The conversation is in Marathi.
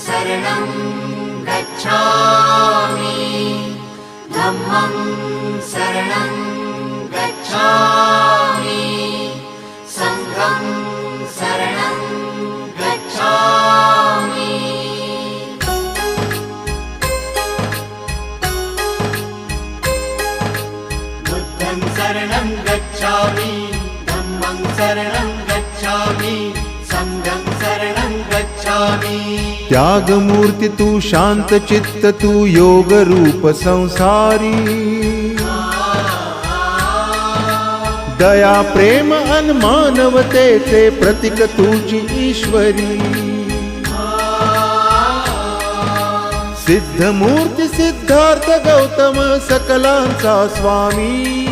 शरणं गच्छामि धम्मं शरणं गच्छामि संघं शरणं गच्छामि बुद्धं शरणं गच्छामि धम्मं शरणं गच्छामि संघं शरणं गच्छामि। त्यागमूर्ती तू शांत चित्त तू योग रूप संसारी दया प्रेम अन मानवतेचे प्रतीक तुझी ईश्वरी सिद्धमूर्ती सिद्धार्थ गौतम सकलांचा स्वामी